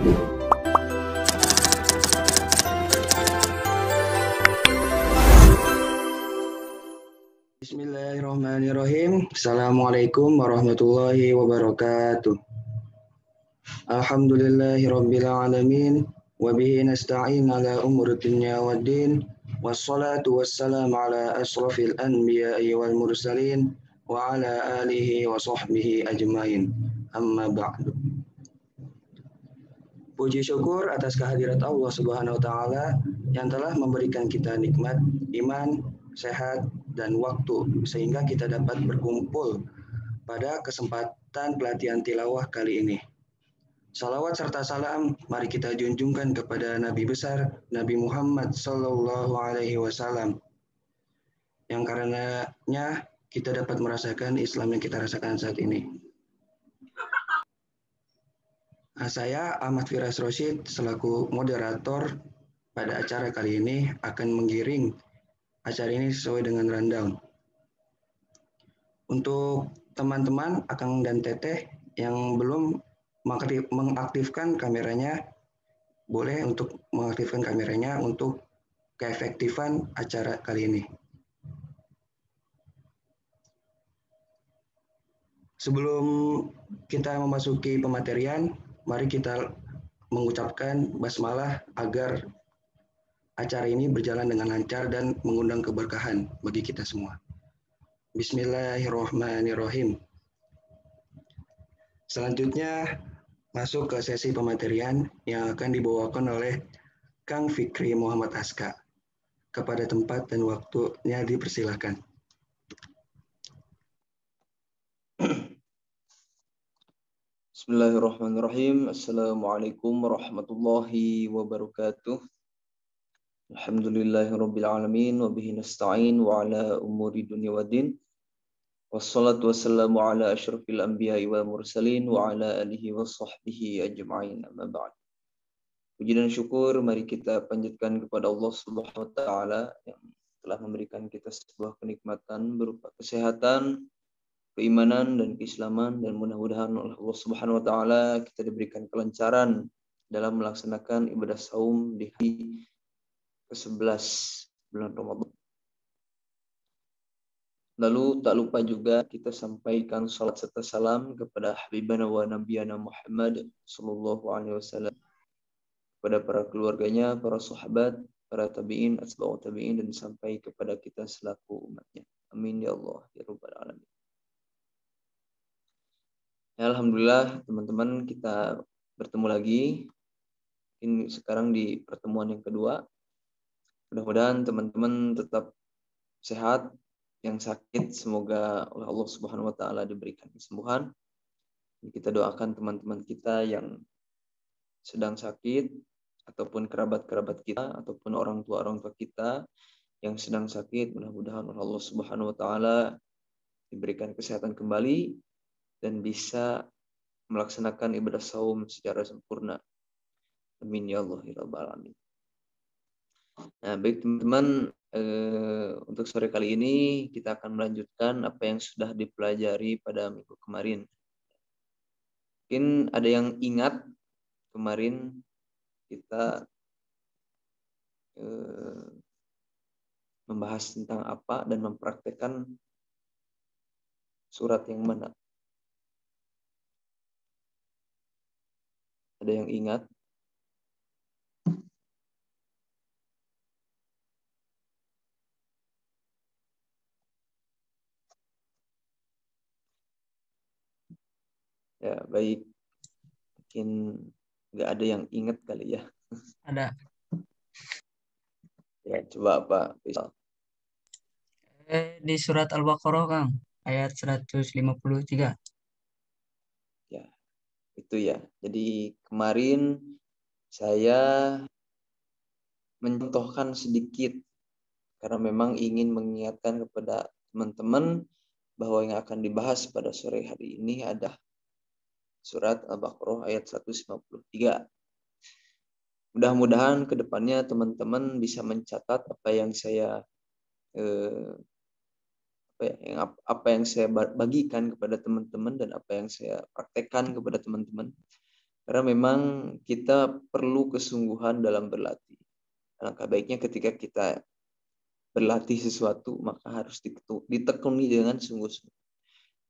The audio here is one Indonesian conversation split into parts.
Bismillahirrahmanirrahim. Assalamualaikum warahmatullahi wabarakatuh. Alhamdulillahirabbil alamin wa bihi nasta'in ala umuri dunya waddin wassalatu wassalamu ala asrofil anbiya'i wal mursalin wa ala alihi wa sahbihi ajmain. Amma ba'du. Puji syukur atas kehadirat Allah Subhanahu wa taala yang telah memberikan kita nikmat iman, sehat, dan waktu sehingga kita dapat berkumpul pada kesempatan pelatihan tilawah kali ini. Salawat serta salam mari kita junjungkan kepada Nabi besar Nabi Muhammad Sallallahu Alaihi Wasallam yang karenanya kita dapat merasakan Islam yang kita rasakan saat ini. Saya Ahmad Firas Rosyid selaku moderator pada acara kali ini akan menggiring acara ini sesuai dengan rundown. Untuk teman-teman Akang dan Teteh yang belum mengaktifkan kameranya, boleh untuk mengaktifkan kameranya untuk keefektifan acara kali ini. Sebelum kita memasuki pematerian, mari kita mengucapkan basmalah agar acara ini berjalan dengan lancar dan mengundang keberkahan bagi kita semua. Bismillahirrahmanirrahim. Selanjutnya masuk ke sesi pematerian yang akan dibawakan oleh Kang Fikri Muhammad Aska. Kepada tempat dan waktunya dipersilahkan. Bismillahirrahmanirrahim. Assalamualaikum warahmatullahi wabarakatuh. Alhamdulillahirabbil alamin wa bihi nasta'in wa ala umuri dunya waddin. Wassalatu wassalamu ala asyrafil anbiya'i wal mursalin wa ala alihi wa sahbihi ajma'in. Amma ba'd. Puji dan syukur mari kita panjatkan kepada Allah Subhanahu wa taala yang telah memberikan kita sebuah kenikmatan berupa kesehatan, keimanan dan keislaman, dan mudah-mudahan oleh Allah Subhanahu wa taala kita diberikan kelancaran dalam melaksanakan ibadah saum di hari ke-11 bulan Ramadan. Lalu tak lupa juga kita sampaikan salat serta salam kepada habibana wa nabiyana Muhammad sallallahu alaihi wasallam, kepada para keluarganya, para sahabat, para tabi'in, atba'u tabi'in, dan sampai kepada kita selaku umatnya. Amin ya Allah ya rabbal alamin. Alhamdulillah teman-teman, kita bertemu lagi. Ini sekarang di pertemuan yang kedua. Mudah-mudahan teman-teman tetap sehat, yang sakit semoga oleh Allah Subhanahu wa taala diberikan kesembuhan. Kita doakan teman-teman kita yang sedang sakit ataupun kerabat-kerabat kita ataupun orang tua kita yang sedang sakit, mudah-mudahan oleh Allah Subhanahu wa taala diberikan kesehatan kembali dan bisa melaksanakan ibadah saum secara sempurna. Amin ya Allah ya rabbal alamin. Nah, baik teman-teman, untuk sore kali ini kita akan melanjutkan apa yang sudah dipelajari pada minggu kemarin. Mungkin ada yang ingat kemarin kita membahas tentang apa dan mempraktekkan surat yang mana. Ada yang ingat? Ya, baik. Mungkin nggak ada yang ingat kali ya. Ada. Ya, coba Pak. Di surat Al-Baqarah, Kang, ayat 153. Ya, itu ya. Jadi kemarin saya mencontohkan sedikit karena memang ingin mengingatkan kepada teman-teman bahwa yang akan dibahas pada sore hari ini ada surat Al-Baqarah ayat 153. Mudah-mudahan ke depannya teman-teman bisa mencatat apa yang saya bagikan kepada teman-teman dan apa yang saya praktekkan kepada teman-teman. Karena memang kita perlu kesungguhan dalam berlatih. Alangkah baiknya ketika kita berlatih sesuatu, maka harus ditekuni dengan sungguh-sungguh.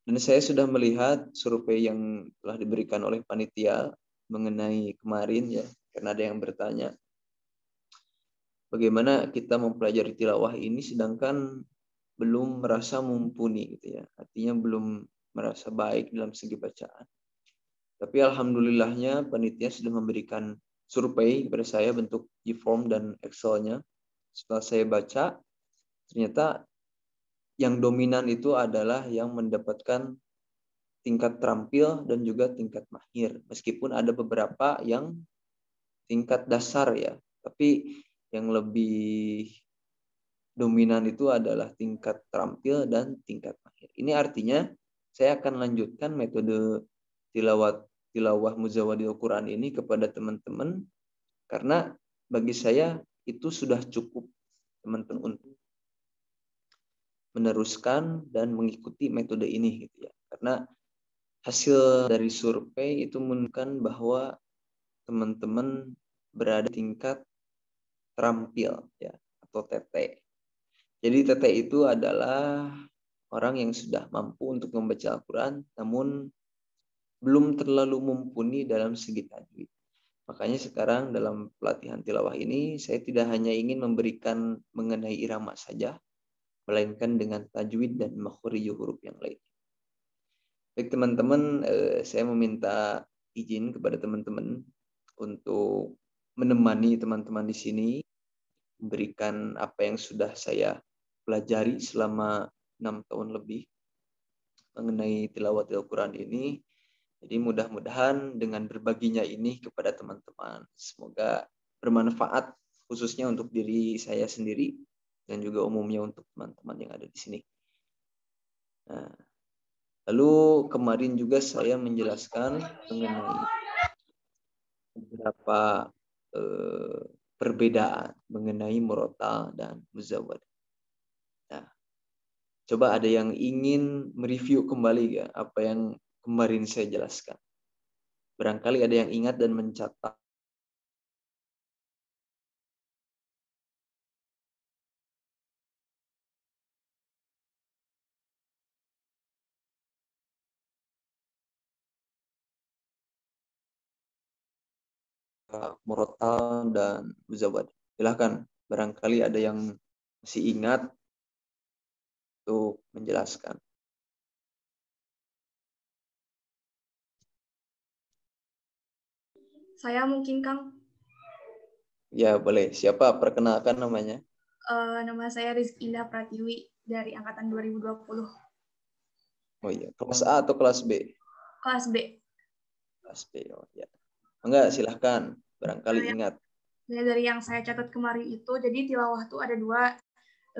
Dan saya sudah melihat survei yang telah diberikan oleh panitia mengenai kemarin ya, karena ada yang bertanya, bagaimana kita mempelajari tilawah ini sedangkan belum merasa mumpuni gitu ya. Artinya belum merasa baik dalam segi bacaan. Tapi alhamdulillahnya panitia sudah memberikan survei kepada saya bentuk G-form dan Excel-nya. Setelah saya baca, ternyata yang dominan itu adalah yang mendapatkan tingkat terampil dan juga tingkat mahir. Meskipun ada beberapa yang tingkat dasar ya, tapi yang lebih dominan itu adalah tingkat terampil dan tingkat mahir. Ini artinya saya akan lanjutkan metode tilawah muzawadil Quran ini kepada teman-teman karena bagi saya itu sudah cukup teman-teman untuk meneruskan dan mengikuti metode ini gitu ya. Karena hasil dari survei itu menunjukkan bahwa teman-teman berada tingkat terampil ya atau TT. Jadi TT itu adalah orang yang sudah mampu untuk membaca Al-Quran namun belum terlalu mumpuni dalam segi tajwid. Makanya sekarang dalam pelatihan tilawah ini saya tidak hanya ingin memberikan mengenai irama saja, melainkan dengan tajwid dan makhrij huruf yang lain. Baik teman-teman, saya meminta izin kepada teman-teman untuk menemani teman-teman di sini, memberikan apa yang sudah saya pelajari selama 6 tahun lebih mengenai tilawah Al-Quran ini. Jadi mudah-mudahan dengan berbaginya ini kepada teman-teman, semoga bermanfaat khususnya untuk diri saya sendiri dan juga umumnya untuk teman-teman yang ada di sini. Nah, lalu kemarin juga saya menjelaskan mengenai beberapa perbedaan mengenai murotal dan muzawwad. Nah, coba ada yang ingin mereview kembali ya apa yang kemarin saya jelaskan. Barangkali ada yang ingat dan mencatat. Murotal dan muzawwad. Silahkan, barangkali ada yang masih ingat untuk menjelaskan. Saya mungkin, Kang. Ya, boleh. Siapa? Perkenalkan namanya. Nama saya Rizky Indah Pratiwi dari angkatan 2020. Oh iya, kelas A atau kelas B? Kelas B. Kelas B, oh ya. Enggak, silahkan. Barangkali ingat. Ya, dari yang saya catat kemarin itu, jadi tilawah tuh ada dua,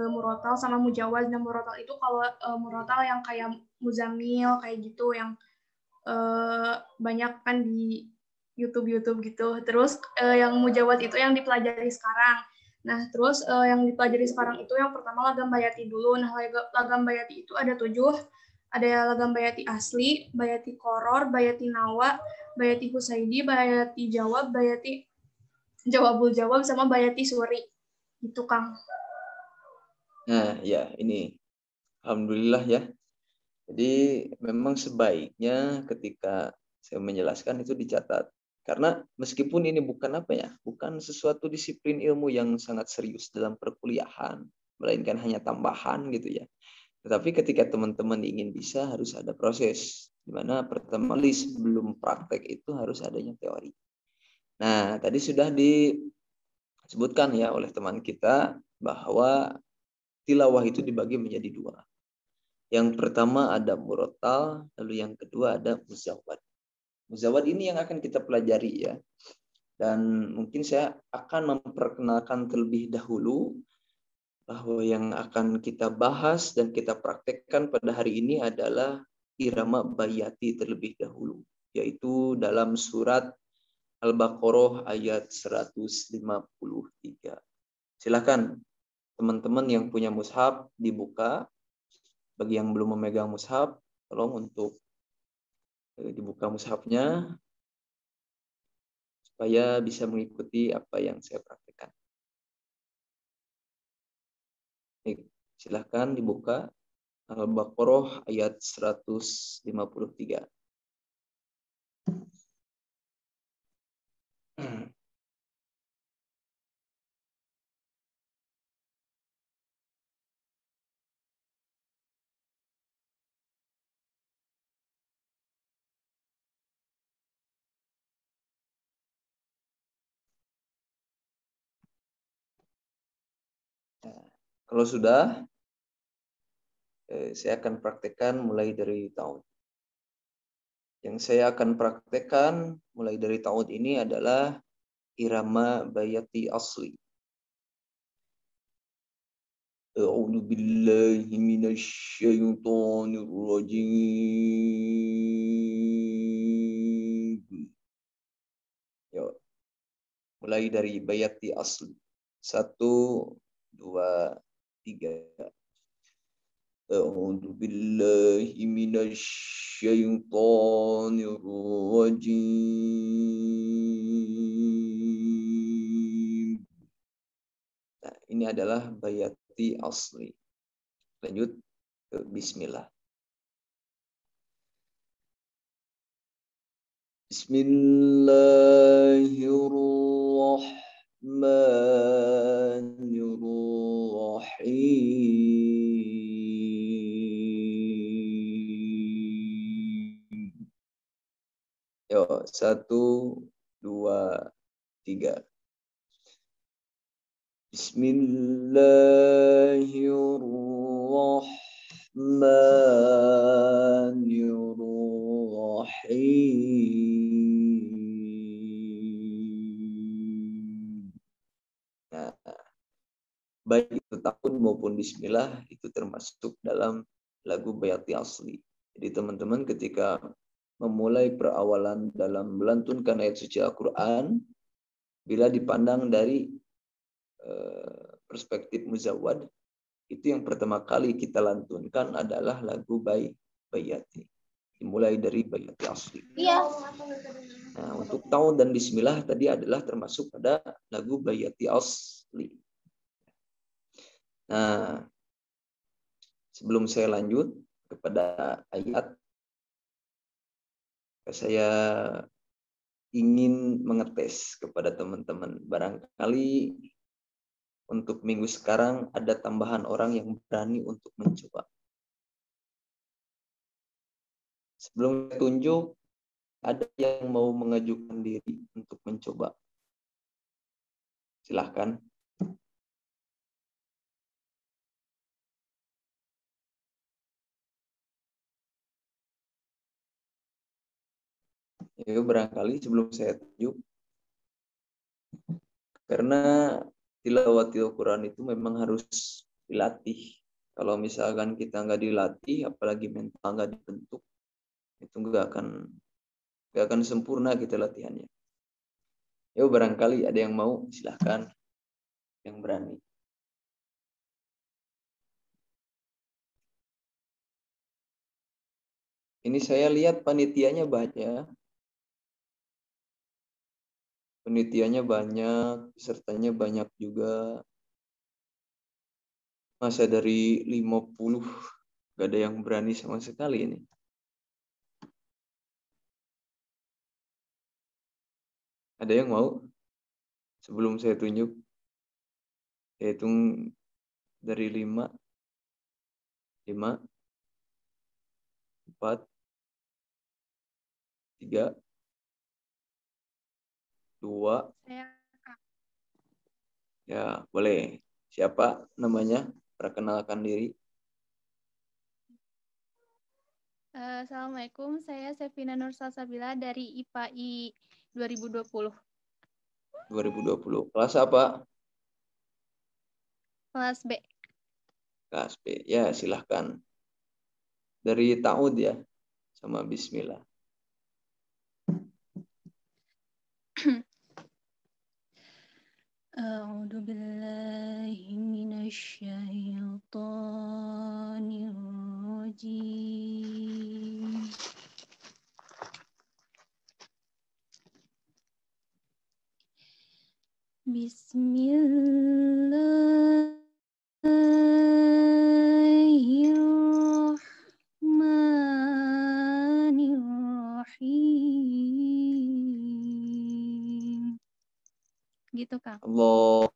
murotal sama mujawaz. Nah, murotal itu kalau murotal yang kayak Muzammil, kayak gitu, yang banyak kan di YouTube gitu. Terus yang mujawaz itu yang dipelajari sekarang. Nah, terus yang dipelajari sekarang itu yang pertama lagam bayati dulu. Nah, lagam bayati itu ada 7. Ada lagam bayati asli, bayati koror, bayati nawa, bayati husaidi, bayati jawab, bayati jawabul jawab, sama bayati suri. Itu, Kang. Nah, ya ini. Alhamdulillah ya. Jadi memang sebaiknya ketika saya menjelaskan itu dicatat. Karena meskipun ini bukan apa ya, bukan sesuatu disiplin ilmu yang sangat serius dalam perkuliahan, melainkan hanya tambahan gitu ya. Tetapi ketika teman-teman ingin bisa harus ada proses. Di mana pertama kali sebelum praktek itu harus adanya teori. Nah, tadi sudah disebutkan ya oleh teman kita bahwa tilawah itu dibagi menjadi 2. Yang pertama ada murotal, lalu yang kedua ada muzawwad. Muzawwad ini yang akan kita pelajari ya. Dan mungkin saya akan memperkenalkan terlebih dahulu bahwa yang akan kita bahas dan kita praktekkan pada hari ini adalah irama bayati terlebih dahulu, yaitu dalam surat Al-Baqarah ayat 153. Silakan teman-teman yang punya mushaf dibuka. Bagi yang belum memegang mushaf, tolong untuk dibuka mushafnya. supaya bisa mengikuti apa yang saya praktekkan. Baik, silahkan dibuka Al-Baqarah ayat 153. Kalau sudah, saya akan praktekkan mulai dari ta'ud. Yang saya akan praktekkan mulai dari ta'ud ini adalah irama bayati asli. A'udzu billahi minasyaitonir rajim. Yuk, mulai dari bayati asli. 1, 2, 3. A'udzu billahi minasyaitonir rajim. Nah, ini adalah bayati asli. Lanjut ke bismillah. Bismillahirrahmanirrahim. Yo, 1, 2, 3. Bismillahirrahmanirrahim. Nah, baik itu ta'ud maupun bismillah itu termasuk dalam lagu bayati asli. Jadi teman-teman ketika memulai perawalan dalam melantunkan ayat suci Al-Quran, bila dipandang dari perspektif muzawwad, itu yang pertama kali kita lantunkan adalah lagu bayati. Dimulai dari bayati asli. Iya. Nah, untuk ta'ud dan bismillah tadi adalah termasuk pada lagu bayati asli. Nah, sebelum saya lanjut kepada ayat, saya ingin mengetes kepada teman-teman. Barangkali untuk minggu sekarang ada tambahan orang yang berani untuk mencoba. Sebelum saya tunjuk, ada yang mau mengajukan diri untuk mencoba. Silahkan. Yuk, barangkali sebelum saya tunjuk, karena tilawatil Quran itu memang harus dilatih. Kalau misalkan kita nggak dilatih, apalagi mental nggak dibentuk, itu nggak akan sempurna kita latihannya. Yuk, barangkali ada yang mau, silahkan, yang berani. Ini saya lihat panitianya banyak. Penelitiannya banyak, pesertanya banyak juga. Masa dari 50 gak ada yang berani sama sekali ini. Ada yang mau? Sebelum saya tunjuk, saya hitung dari 5, 4, 3, 2. Ya, boleh. Siapa namanya? Perkenalkan diri. Assalamualaikum, saya Sevina Nur Salsabila dari IPAI 2020. 2020. Kelas apa? Kelas B. Kelas B. Ya, silahkan. Dari ta'ud ya, sama bismillah. A'udzu billahi minasyaitonir rajim. Bismillahirrahmanirrahim. Gitu, Kang. Allah.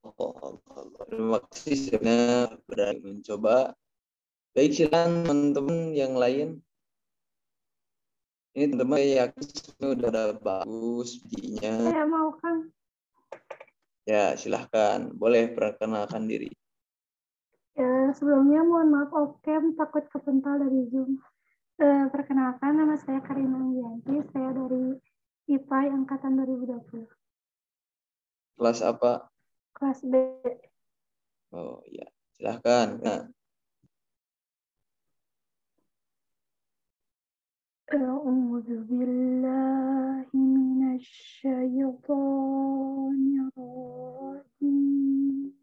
Terima kasih sudah berani mencoba. Baik, silakan teman-teman yang lain. Ini teman-teman yakin udah ada bagus bijinya. Saya mau, Kang. Ya, silahkan. Boleh perkenalkan diri. Ya, sebelumnya mohon maaf Okem, takut kepental dari Zoom. Perkenalkan, nama saya Karina Wiyanti, saya dari IPA Angkatan 2020, Kelas apa? kelas B. Oh ya, silahkan. Nah, A'udzu billahi minasy syaithanir rajim.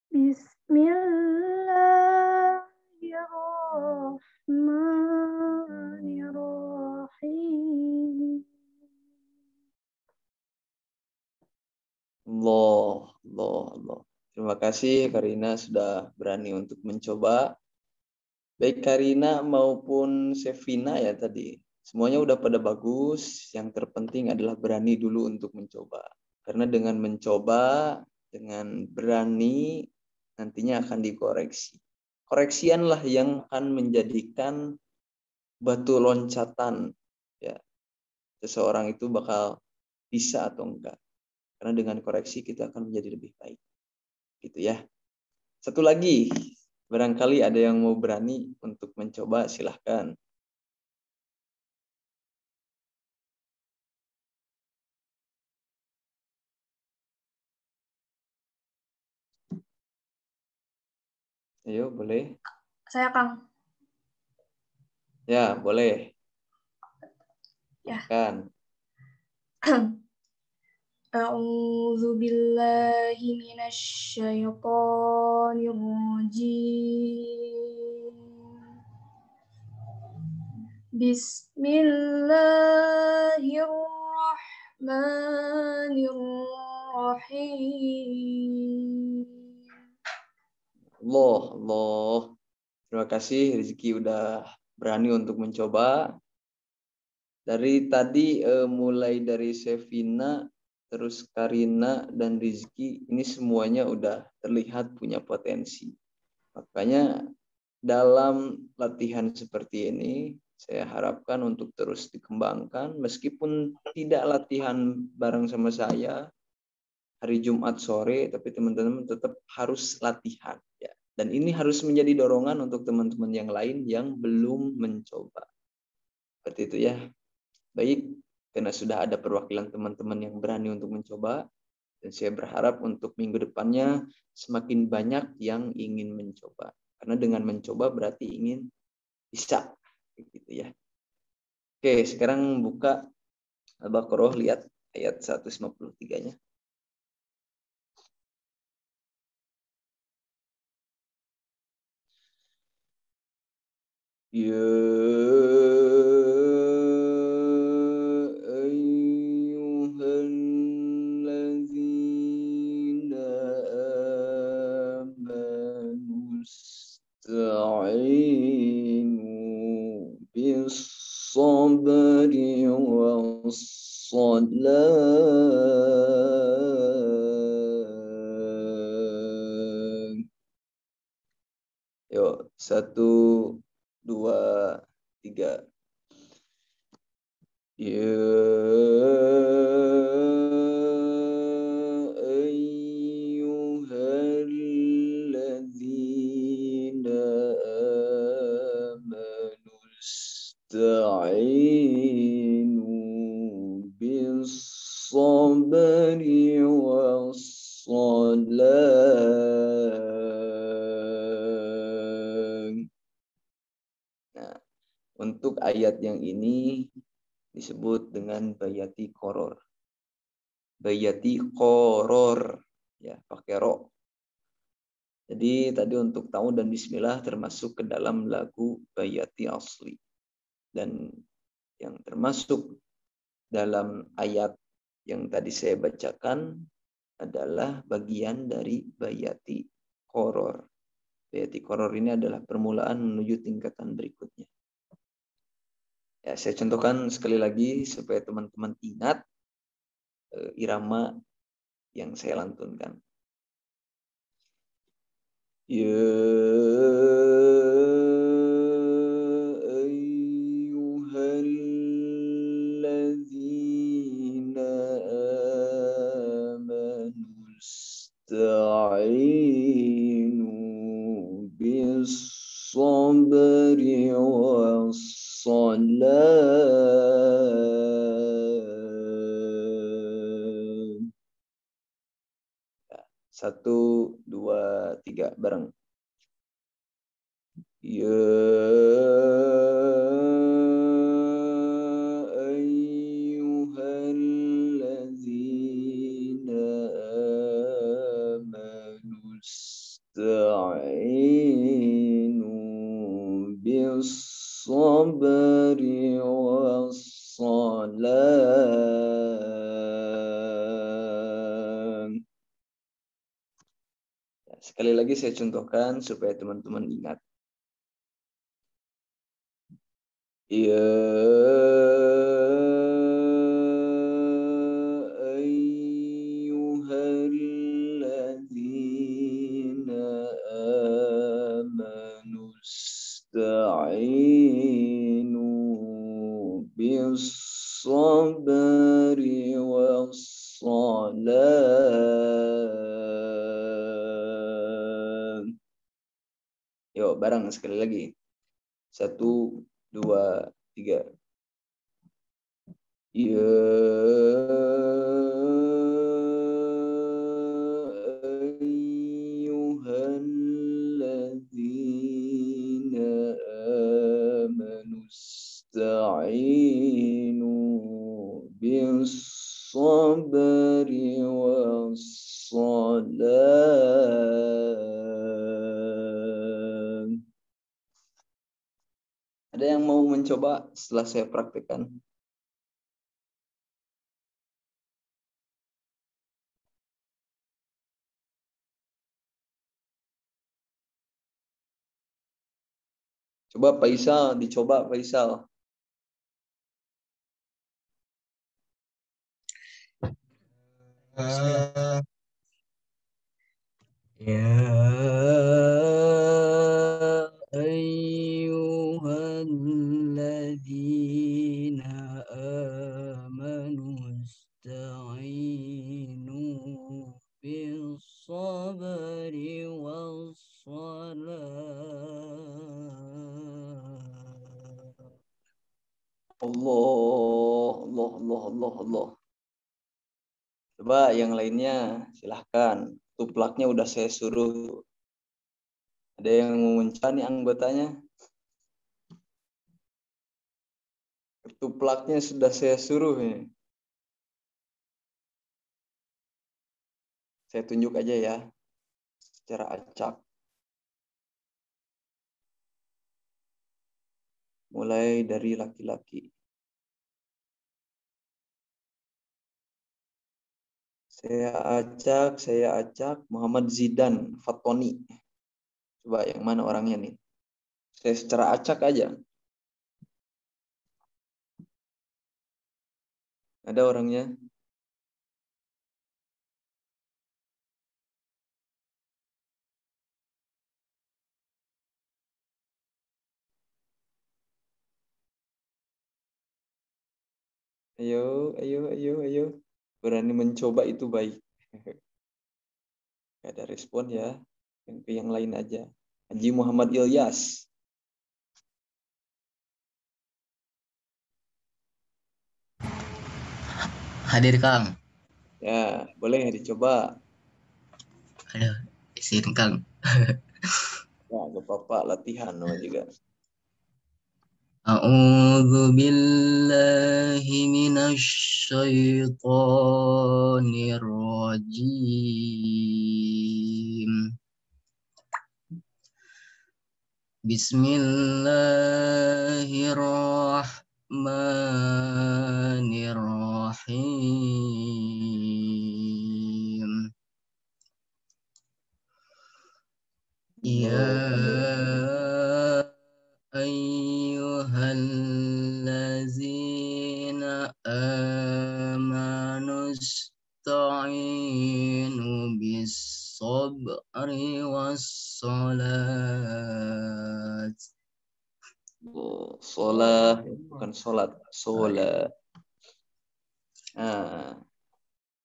Bismillahirrahmanirrahim. Allah. Terima kasih Karina sudah berani untuk mencoba. Baik Karina maupun Sevina ya tadi. Semuanya udah pada bagus. Yang terpenting adalah berani dulu untuk mencoba. Karena dengan mencoba, dengan berani, nantinya akan dikoreksi. Koreksianlah yang akan menjadikan batu loncatan. Ya, seseorang itu bakal bisa atau enggak. Karena dengan koreksi kita akan menjadi lebih baik. Gitu ya. Satu lagi, barangkali ada yang mau berani untuk mencoba, silahkan. Ayo, boleh. Saya, Kang. Ya, boleh. Ya. Kan. A'udzu billahi minasy syaithanir rajim. Bismillahirrahmanirrahim. Allah. Terima kasih Rizky udah berani untuk mencoba. Dari tadi mulai dari Sevina, terus Karina dan Rizky, ini semuanya udah terlihat punya potensi. Makanya dalam latihan seperti ini, saya harapkan untuk terus dikembangkan. Meskipun tidak latihan bareng sama saya hari Jumat sore, tapi teman-teman tetap harus latihan. Ya. Dan ini harus menjadi dorongan untuk teman-teman yang lain yang belum mencoba. Seperti itu ya. Baik, karena sudah ada perwakilan teman-teman yang berani untuk mencoba, dan saya berharap untuk minggu depannya semakin banyak yang ingin mencoba. Karena dengan mencoba berarti ingin bisa. Gitu ya. Oke, sekarang buka Al-Baqarah, lihat ayat 153-nya. Yuk, 1, 2, 3. Ya ayyuhalladzina amanu ista'inu bis-sabri was-salah. Nah, untuk ayat yang ini disebut dengan bayati koror. Bayati koror, ya pakai ro. Jadi tadi untuk ta'awun dan bismillah termasuk ke dalam lagu Bayati asli. Dan yang termasuk dalam ayat yang tadi saya bacakan adalah bagian dari Bayati Qoror. Bayati Qoror ini adalah permulaan menuju tingkatan berikutnya. Ya, saya contohkan sekali lagi supaya teman-teman ingat irama yang saya lantunkan. Ya ayyuhalladzina amanu ista'inu bis-sabri was-salat. 1, 2, 3 bareng. Ya ayyuhalladzina amanu ista'inu bis-sabri was-salat. Sekali lagi saya contohkan supaya teman-teman ingat. Ya ayyuhalladzina amanu ista'inu bis-sabri was-salat. Yuk, bareng sekali lagi. 1, 2, 3. Ya ayyuhalladzina amanu ista'inu bis-sabri was-salat. Ada yang mau mencoba setelah saya praktekkan? Coba Faisal, dicoba Faisal. Ya ayyuhalladzina amanu ista'inu bis-sabri was-salat. Allah. Coba yang lainnya, silahkan. Tuplaknya udah saya suruh. Ada yang mau mencoba nih anggotanya? Tuplaknya sudah saya suruh ya. Saya tunjuk aja ya, secara acak. Mulai dari laki-laki. Saya acak Muhammad Zidan Fatoni. Coba yang mana orangnya nih? Saya secara acak aja. Ada orangnya? Ayo. Berani mencoba itu baik. Gak ada respon ya. Yang lain aja. Haji Muhammad Ilyas. Hadir Kang. Ya, boleh dicoba. Aduh, izin Kang. Ya, gak apa-apa, latihan juga. A'udzu billahi minasy syaithanir rajim. Bismillahirrahmanirrahim. Ya ayyuhallazina amanu ista'inu bis-sabri was-salat. Sholat, bukan sholat, sholat. Nah,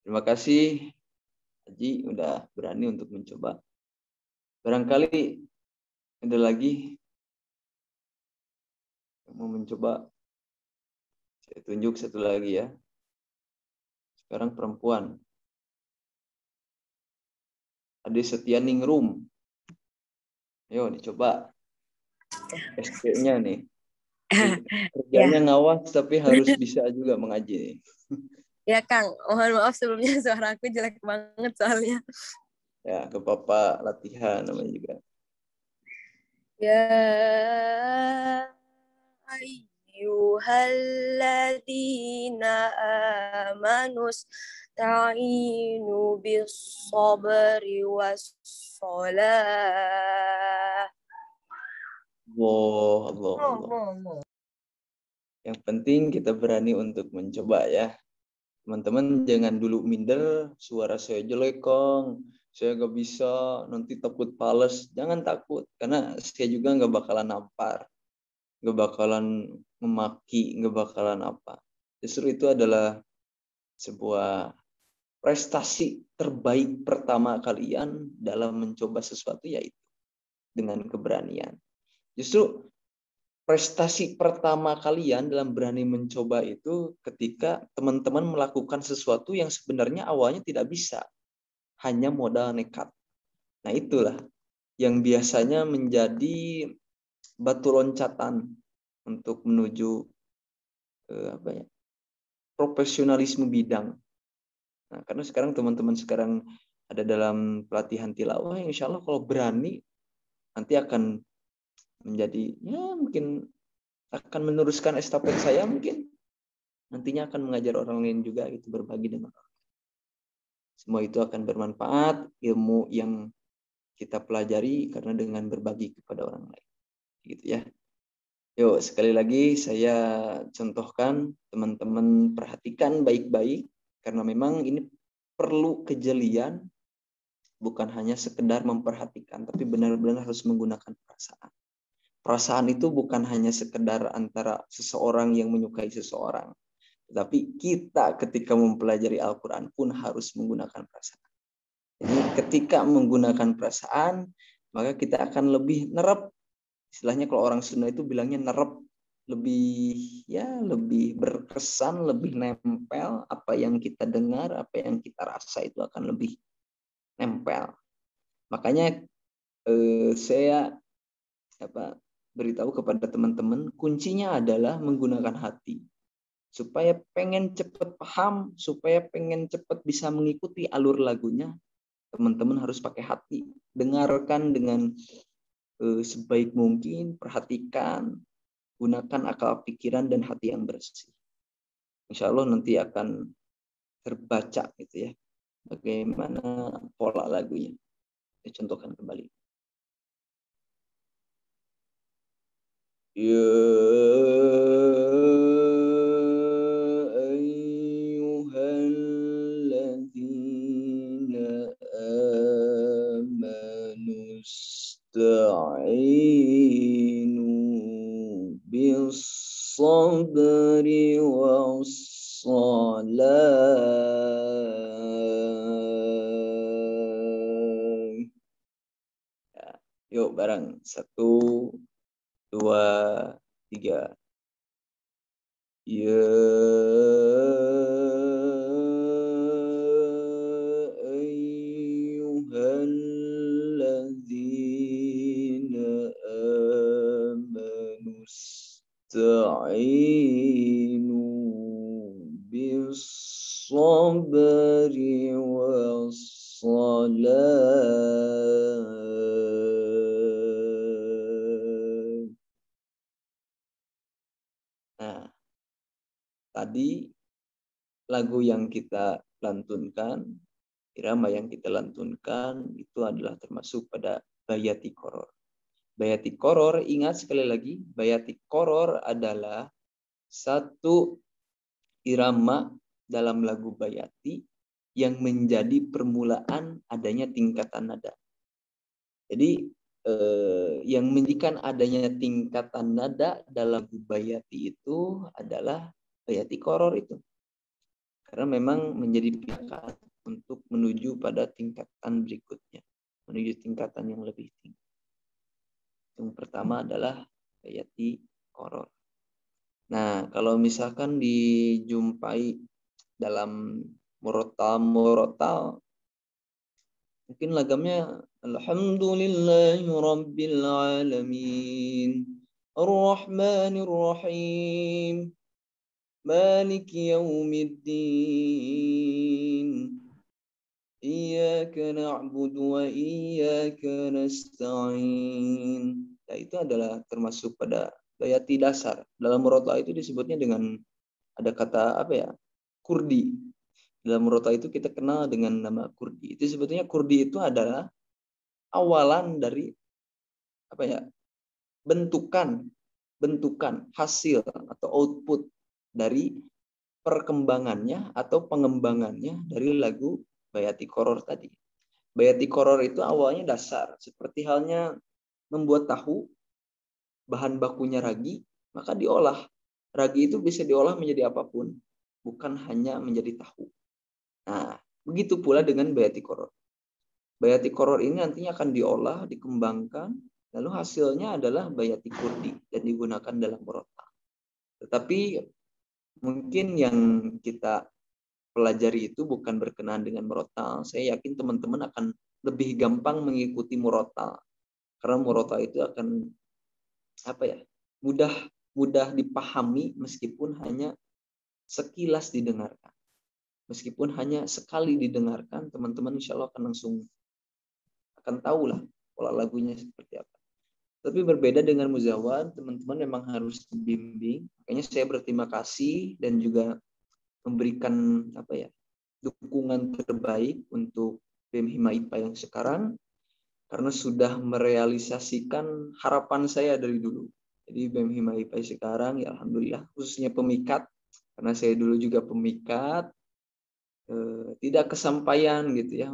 terima kasih Haji udah berani untuk mencoba. Barangkali ada lagi yang mau mencoba. Saya tunjuk satu lagi ya. Sekarang perempuan. Ade Setianingrum. Ayo dicoba. ST-nya nih. Kerjanya ngawas tapi harus bisa juga mengaji nih. Ya Kang, mohon maaf sebelumnya suara aku jelek banget soalnya. Ya, ke Papa latihan namanya juga. Ya ayyuhalladzina amanus ta'inu bis-sabri was-salah. Allah. Yang penting kita berani untuk mencoba ya. Teman-teman jangan dulu minder, suara saya jelek Kang, saya nggak bisa, nanti takut pales. Jangan takut, karena saya juga nggak bakalan nampar, nggak bakalan memaki, nggak bakalan apa. Justru itu adalah sebuah prestasi terbaik pertama kalian dalam mencoba sesuatu, yaitu dengan keberanian. Justru prestasi pertama kalian dalam berani mencoba itu ketika teman-teman melakukan sesuatu yang sebenarnya awalnya tidak bisa, hanya modal nekat. Nah itulah yang biasanya menjadi batu loncatan untuk menuju profesionalisme bidang. Nah, karena sekarang teman-teman sekarang ada dalam pelatihan tilawah, insya Allah kalau berani nanti akan menjadi, ya mungkin akan meneruskan estafet saya, mungkin nantinya akan mengajar orang lain juga, gitu, berbagi dengan orang. Semua itu akan bermanfaat, ilmu yang kita pelajari karena dengan berbagi kepada orang lain, gitu ya. Yuk sekali lagi saya contohkan, teman-teman perhatikan baik-baik karena memang ini perlu kejelian, bukan hanya sekedar memperhatikan, tapi benar-benar harus menggunakan perasaan. Perasaan itu bukan hanya sekedar antara seseorang yang menyukai seseorang, tapi kita ketika mempelajari Al-Quran pun harus menggunakan perasaan. Jadi ketika menggunakan perasaan, maka kita akan lebih nerep. Istilahnya kalau orang Sunda itu bilangnya nerep, lebih berkesan, lebih nempel. Apa yang kita dengar, apa yang kita rasa itu akan lebih nempel. Makanya saya beritahu kepada teman-teman, kuncinya adalah menggunakan hati. Supaya pengen cepat paham, supaya pengen cepat bisa mengikuti alur lagunya, teman-teman harus pakai hati. Dengarkan dengan sebaik mungkin, perhatikan, gunakan akal pikiran dan hati yang bersih. Insya Allah nanti akan terbaca gitu ya, bagaimana pola lagunya. Saya contohkan kembali. Ya ayyuhalladzina amanu ista'inu bis-sabri was-salat. Ya, yuk bareng, 1, 2, 3. Ya ayyuhalladzina amanu ista'inu bis-sabri was-salat. tadi lagu yang kita lantunkan, irama yang kita lantunkan itu adalah termasuk pada bayati koror. Bayati koror, ingat sekali lagi, bayati koror adalah satu irama dalam lagu bayati yang menjadi permulaan adanya tingkatan nada. Jadi yang menjadikan adanya tingkatan nada dalam lagu bayati itu adalah bayati koror itu. Karena memang menjadi pijakan untuk menuju pada tingkatan berikutnya, menuju tingkatan yang lebih tinggi. Yang pertama adalah bayati koror. Nah, kalau misalkan dijumpai dalam murotal, mungkin lagamnya Alhamdulillahi Rabbil Alamin Ar-Rahmanir Rahim Maliki Yaumiddin Iyyaka na'budu wa iyyaka nasta'in. Nah, itu adalah termasuk pada bayati dasar. Dalam murotal itu disebutnya dengan ada kata apa ya? Kurdi. Dalam murotal itu kita kenal dengan nama kurdi. Itu sebetulnya kurdi itu adalah awalan dari apa ya? Bentukan hasil atau output dari perkembangannya atau pengembangannya dari lagu bayati koror tadi. Bayati koror itu awalnya dasar, seperti halnya membuat tahu, bahan bakunya ragi, maka diolah. Ragi itu bisa diolah menjadi apapun, bukan hanya menjadi tahu. Nah, begitu pula dengan bayati koror. Bayati koror ini nantinya akan diolah, dikembangkan, lalu hasilnya adalah bayati kurdi dan digunakan dalam murotal. Tetapi mungkin yang kita pelajari itu bukan berkenaan dengan murotal. Saya yakin teman-teman akan lebih gampang mengikuti murotal. Karena murotal itu akan mudah dipahami meskipun hanya sekilas didengarkan. Meskipun hanya sekali didengarkan, teman-teman insya Allah akan tahulah pola lagunya seperti apa. Tapi berbeda dengan muzawad, teman-teman memang harus dibimbing. Makanya saya berterima kasih dan juga memberikan dukungan terbaik untuk BEM Hima IPA yang sekarang karena sudah merealisasikan harapan saya dari dulu. Jadi BEM Hima IPA sekarang ya alhamdulillah, khususnya pemikat, karena saya dulu juga pemikat, tidak kesampaian gitu ya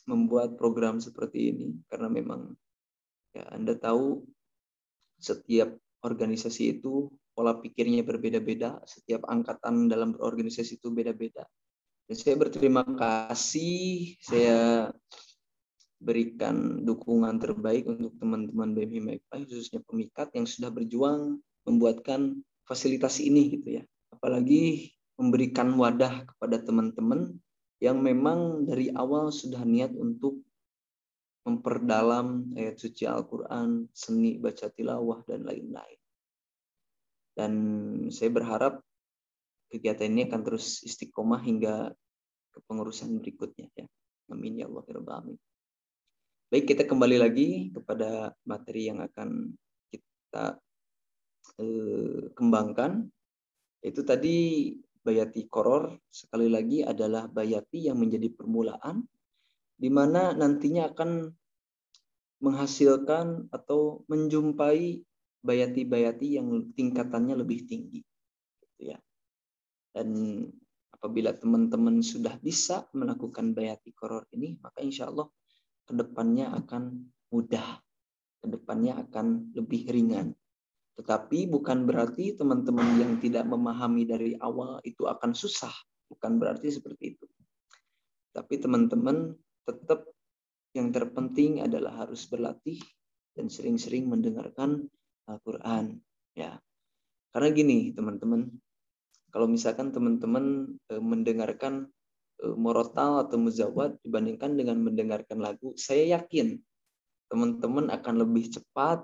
membuat program seperti ini karena memang ya Anda tahu setiap organisasi itu pola pikirnya berbeda-beda, setiap angkatan dalam berorganisasi itu beda-beda. Dan saya berterima kasih, saya berikan dukungan terbaik untuk teman-teman BEM Hima IPA, khususnya pemikat yang sudah berjuang membuatkan fasilitas ini gitu ya. Apalagi memberikan wadah kepada teman-teman yang memang dari awal sudah niat untuk memperdalam ayat suci Al-Quran, seni baca tilawah, dan lain-lain. Dan saya berharap kegiatan ini akan terus istiqomah hingga kepengurusan berikutnya ya. Amin ya Allah ya Rabbal Alamin. Baik, kita kembali lagi kepada materi yang akan kita kembangkan. Itu tadi bayati koror, sekali lagi adalah bayati yang menjadi permulaan di mana nantinya akan menghasilkan atau menjumpai bayati-bayati yang tingkatannya lebih tinggi gitu ya. Dan apabila teman-teman sudah bisa melakukan bayati koror ini, maka insya Allah kedepannya akan mudah, kedepannya akan lebih ringan. Tetapi bukan berarti teman-teman yang tidak memahami dari awal itu akan susah, bukan berarti seperti itu. Tapi teman-teman tetap yang terpenting adalah harus berlatih dan sering-sering mendengarkan Al-Quran ya. Karena gini teman-teman, kalau misalkan teman-teman mendengarkan murotal atau muzawad dibandingkan dengan mendengarkan lagu, saya yakin teman-teman akan lebih cepat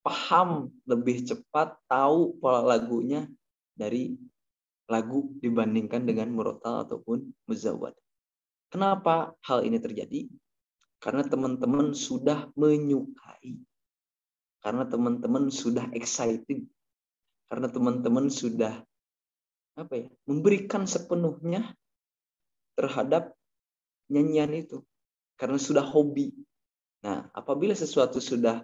paham, lebih cepat tahu pola lagunya dari lagu dibandingkan dengan murotal ataupun muzawad. Kenapa hal ini terjadi? Karena teman-teman sudah menyukai. Karena teman-teman sudah excited. karena teman-teman sudah memberikan sepenuhnya terhadap nyanyian itu karena sudah hobi. Nah, apabila sesuatu sudah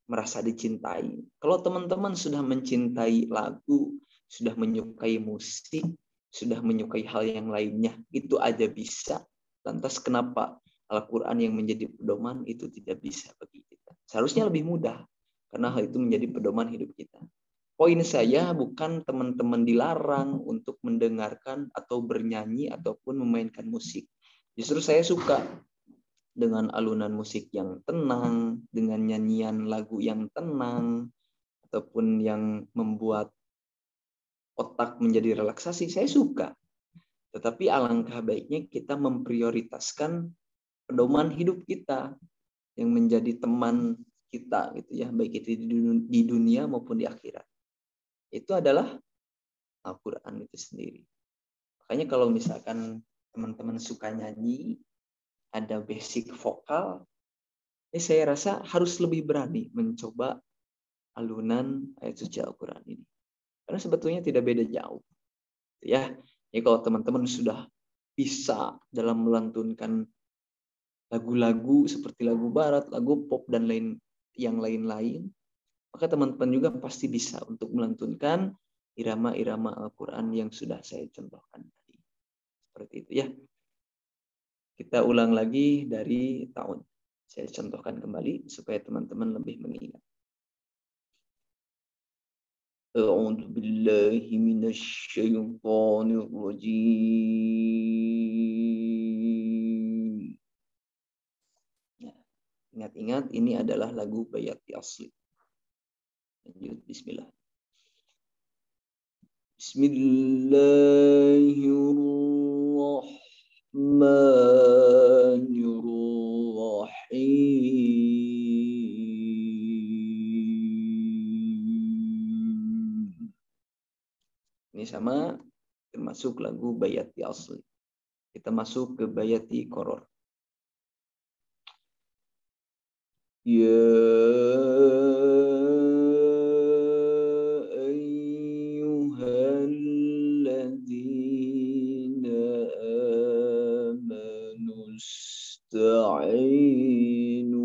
merasa dicintai, kalau teman-teman sudah mencintai lagu, sudah menyukai musik, sudah menyukai hal yang lainnya, itu aja bisa. Lantas kenapa Al-Quran yang menjadi pedoman itu tidak bisa bagi kita? Seharusnya lebih mudah, karena hal itu menjadi pedoman hidup kita. Poin saya bukan teman-teman dilarang untuk mendengarkan atau bernyanyi ataupun memainkan musik. Justru saya suka dengan alunan musik yang tenang, dengan nyanyian lagu yang tenang, ataupun yang membuat otak menjadi relaksasi, saya suka. Tetapi alangkah baiknya kita memprioritaskan pedoman hidup kita yang menjadi teman kita, gitu ya, baik itu di dunia maupun di akhirat. Itu adalah Al-Quran itu sendiri. Makanya kalau misalkan teman-teman suka nyanyi, ada basic vokal, saya rasa harus lebih berani mencoba alunan ayat suci Al-Quran ini. Karena sebetulnya tidak beda jauh. Ya, kalau teman-teman sudah bisa dalam melantunkan lagu-lagu seperti lagu barat, lagu pop, dan yang lain-lain, maka teman-teman juga pasti bisa untuk melantunkan irama-irama Al-Quran yang sudah saya contohkan tadi. Seperti itu ya. Kita ulang lagi dari tahun. Saya contohkan kembali supaya teman-teman lebih mengingat. A'udzu billahi minasyaitonir rajim. Ingat-ingat, ini adalah lagu Bayati asli. Lanjut, bismillah. Bismillahirrahmanirrahim. Ini sama termasuk lagu Bayati asli. Kita masuk ke Bayati koror. Ya Ista'inu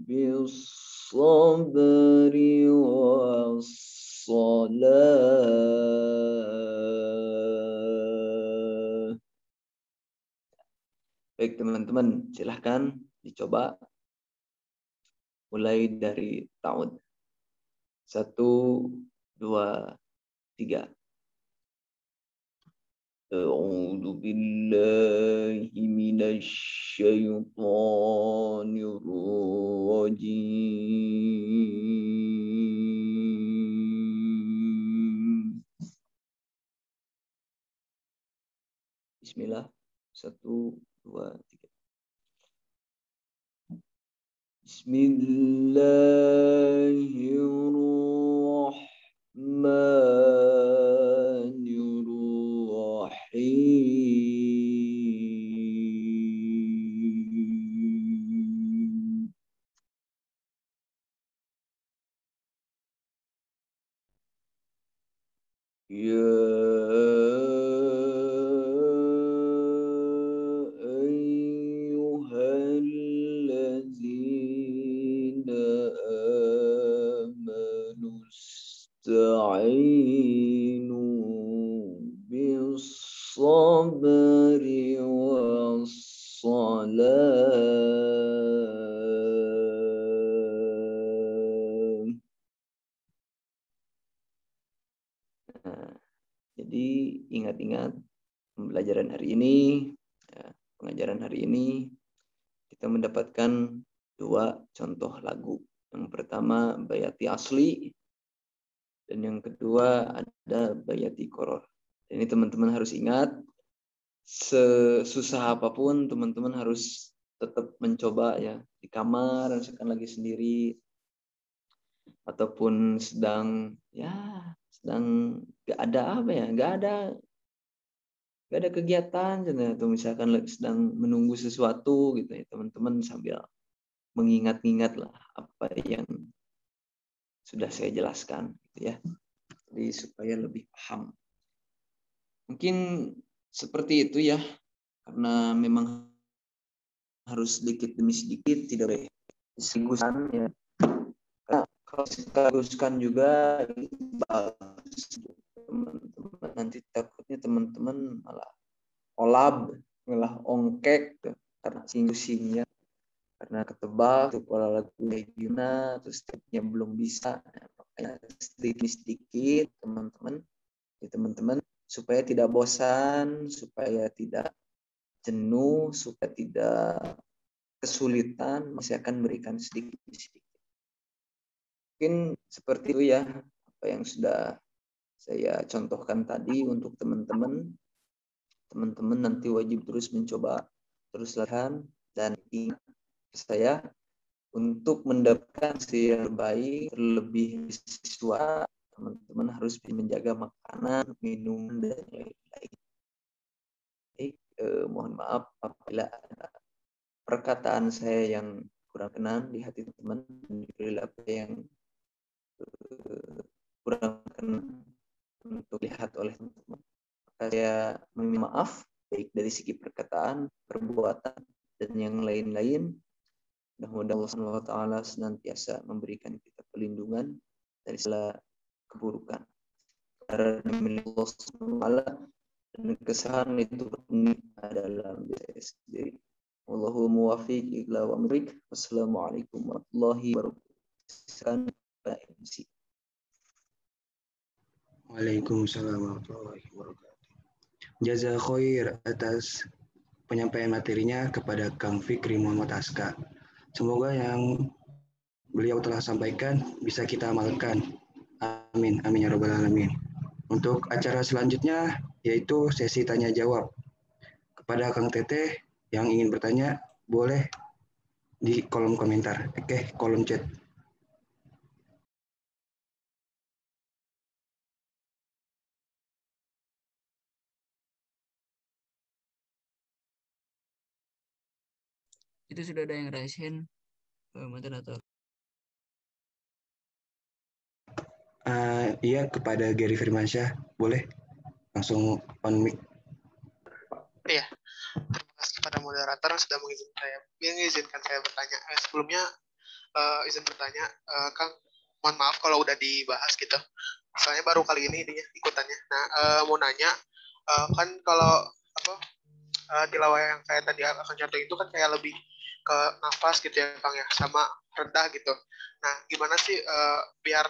bis-sabri was-salah. Baik teman-teman, silahkan dicoba mulai dari tahun 1, 2, 3. A'udzu billahi minasy syaithanir rajim. Bismillah. 1, 2, 3. Bismillahirrahmanirrahim. Ista'inu bis-sabri was-salah. Jadi ingat-ingat pembelajaran hari ini, pengajaran hari ini, kita mendapatkan 2 contoh lagu. Yang pertama Bayati asli, dan yang kedua ada Bayati koror. Ini teman-teman harus ingat, sesusah apapun teman-teman harus tetap mencoba ya, di kamar, misalkan lagi sendiri, ataupun sedang nggak ada kegiatan, atau misalkan lagi sedang menunggu sesuatu gitu ya, teman-teman sambil mengingat-ingat lah apa yang sudah saya jelaskan gitu ya. Jadi supaya lebih paham. Mungkin seperti itu ya, karena memang harus sedikit demi sedikit, tidak boleh sekaligus ya. Karena kalau sekaligus juga bagus teman-teman, nanti takutnya teman-teman malah olab, malah ongkek karena singgung-singnya, karena ketebak tuh pola lagu gimana, terus stepnya belum bisa. Makanya sedikit teman-teman supaya tidak bosan, supaya tidak jenuh, supaya tidak kesulitan, masih akan berikan sedikit-sedikit. Mungkin seperti itu ya, apa yang sudah saya contohkan tadi untuk teman-teman. Teman-teman nanti wajib terus mencoba, terus latihan, dan ingat saya untuk mendapatkan hasil terbaik, terlebih siswa, teman-teman harus menjaga makanan, minuman, dan lain-lain. Mohon maaf apabila ada perkataan saya yang kurang kenan di hati teman, perilaku yang kurang kenan untuk lihat oleh teman-teman. Maka saya meminta maaf baik dari segi perkataan, perbuatan, dan yang lain-lain. Mudah-mudahan Allah Subhanahu wa taala senantiasa memberikan kita perlindungan dari segala keburukan. Karena Allah Subhanahu wa taala dan kesalahan itu adalah diri sendiri. Wallahu muwaffiq ila wa murik. Wassalamualaikum warahmatullahi wabarakatuh. Waalaikumsalam warahmatullahi wabarakatuh. Jaza khair atas penyampaian materinya kepada Kang Fikri Muhammad Aska. Semoga yang beliau telah sampaikan bisa kita amalkan. Amin. Amin ya rabbal alamin. Untuk acara selanjutnya yaitu sesi tanya jawab. Kepada Kang Teteh yang ingin bertanya boleh di kolom komentar. Oke, kolom chat. Itu sudah ada yang raise hand, moderator. Iya, kepada Gary Firmansyah, boleh langsung on mic. Iya, terima kasih kepada moderator yang sudah mengizinkan saya bertanya. Sebelumnya izin bertanya, Kang, mohon maaf kalau udah dibahas gitu. Soalnya baru kali ini ikutannya. Nah, mau nanya, kan kalau tilawah yang saya tadi akan contoh itu kan kayak lebih ke nafas gitu ya Kang ya, sama rendah gitu. Nah, gimana sih biar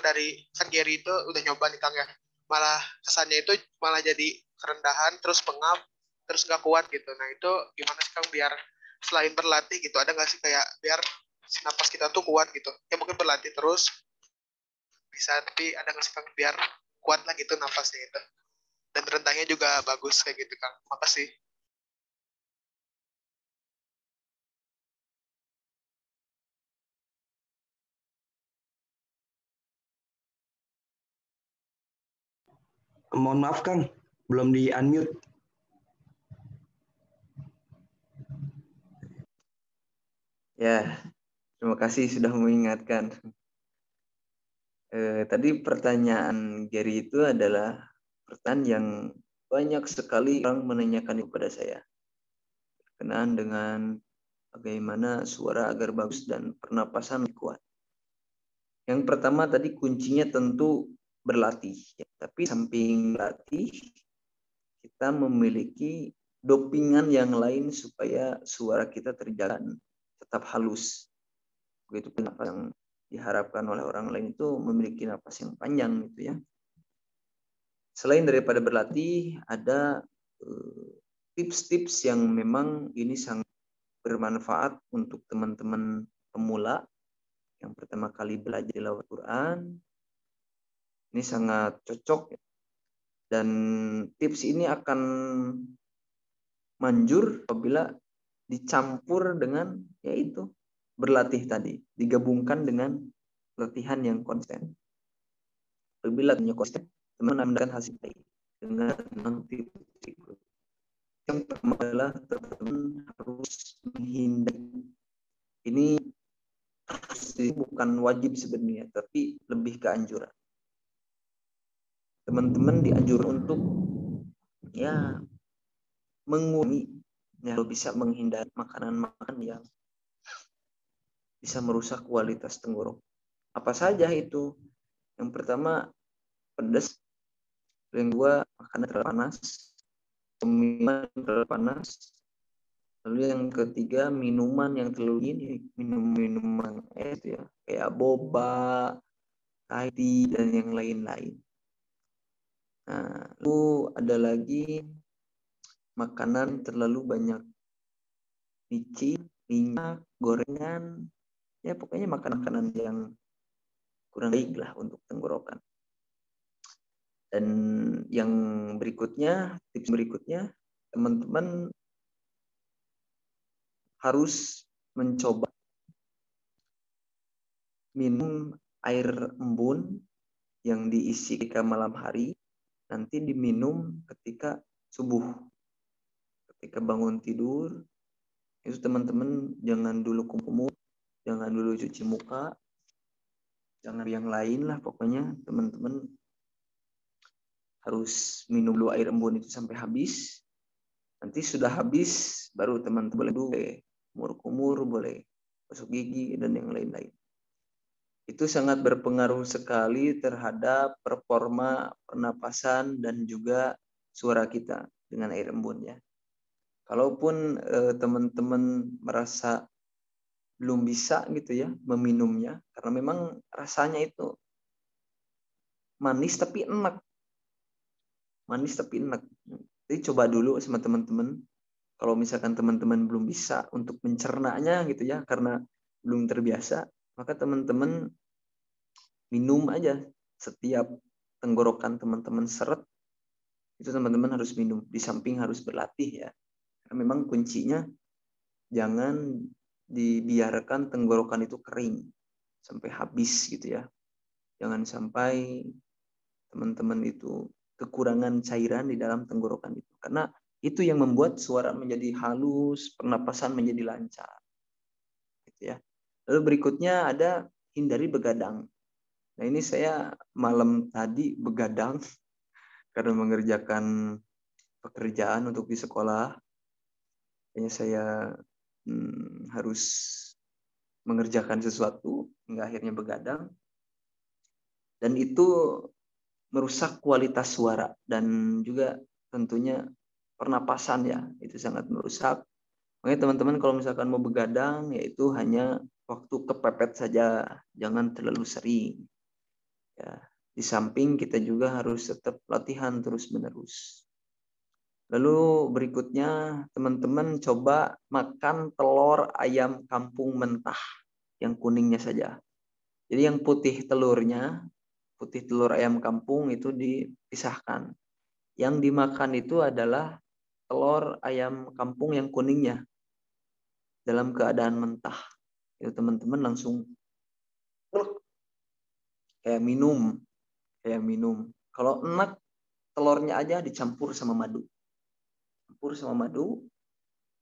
dari kan Gary itu udah nyoba nih Kang ya, malah kesannya itu malah jadi kerendahan terus pengap terus nggak kuat gitu. Nah itu gimana sih Kang biar selain berlatih gitu, ada nggak sih kayak biar si napas kita tuh kuat gitu? Ya mungkin berlatih terus bisa, tapi ada nggak sih Kang biar kuat lah gitu nafasnya itu, dan rendahnya juga bagus kayak gitu Kang. Makasih. Mohon maaf Kang, belum di unmute. Ya, terima kasih sudah mengingatkan. Tadi pertanyaan Gary itu adalah pertanyaan yang banyak sekali orang menanyakan kepada saya berkenaan dengan bagaimana suara agar bagus dan pernapasan kuat. Yang pertama tadi kuncinya tentu berlatih, ya. Tapi samping berlatih, kita memiliki dopingan yang lain supaya suara kita terjaga tetap halus. Begitu pun apa yang diharapkan oleh orang lain itu memiliki napas yang panjang gitu ya. Selain daripada berlatih, ada tips-tips yang memang ini sangat bermanfaat untuk teman-teman pemula yang pertama kali belajar tilawah Quran. Ini sangat cocok dan tips ini akan manjur apabila dicampur dengan yaitu berlatih tadi, digabungkan dengan latihan yang konsisten. Apabila latihannya konsisten, teman mendapatkan hasil baik dengan tips berikut. Yang pertama adalah teman harus menghindari. Ini bukan wajib sebenarnya, tapi lebih ke anjuran. teman-teman dianjurkan untuk ya mengurangi, ya, kalau bisa menghindari makanan-makanan yang bisa merusak kualitas tenggorok. Apa saja itu? Yang pertama pedas, yang kedua makanan terlalu panas, minuman terlalu panas, lalu yang ketiga minuman yang terlalu dingin, minuman es ya, kayak boba, Thai tea, dan yang lain-lain. Nah, lalu ada lagi makanan terlalu banyak micin, minyak, gorengan, ya pokoknya makanan-makanan yang kurang baik lah untuk tenggorokan. Dan yang berikutnya, tips berikutnya, teman-teman harus mencoba minum air embun yang diisi ketika malam hari, nanti diminum ketika subuh. Ketika bangun tidur, itu teman-teman jangan dulu kumur, jangan dulu cuci muka, jangan yang lain lah, pokoknya teman-teman harus minum dulu air embun itu sampai habis. Nanti sudah habis, baru teman-teman boleh kumur-kumur, boleh gosok gigi, dan yang lain-lain. Itu sangat berpengaruh sekali terhadap performa pernapasan dan juga suara kita dengan air embun ya. Kalaupun teman-teman merasa belum bisa gitu ya meminumnya, karena memang rasanya itu manis tapi enak. Manis tapi enak. Jadi coba dulu sama teman-teman. Kalau misalkan teman-teman belum bisa untuk mencernanya gitu ya, karena belum terbiasa, maka teman-teman minum aja setiap tenggorokan teman-teman seret, itu teman-teman harus minum. Di samping harus berlatih ya. Karena memang kuncinya jangan dibiarkan tenggorokan itu kering sampai habis gitu ya. Jangan sampai teman-teman itu kekurangan cairan di dalam tenggorokan itu. Karena itu yang membuat suara menjadi halus, pernapasan menjadi lancar. Gitu ya. Lalu berikutnya ada hindari begadang. Nah ini saya malam tadi begadang karena mengerjakan pekerjaan untuk di sekolah. Kayaknya saya harus mengerjakan sesuatu hingga akhirnya begadang. Dan itu merusak kualitas suara dan juga tentunya pernapasan ya, itu sangat merusak. Makanya teman-teman kalau misalkan mau begadang, yaitu hanya waktu kepepet saja, jangan terlalu sering. Ya, di samping kita juga harus tetap latihan terus-menerus. Lalu berikutnya teman-teman coba makan telur ayam kampung mentah yang kuningnya saja. Jadi yang putih telurnya, putih telur ayam kampung itu dipisahkan. Yang dimakan itu adalah telur ayam kampung yang kuningnya dalam keadaan mentah. Itu teman-teman langsung kayak minum. Kalau enak, telurnya aja dicampur sama madu. Campur sama madu,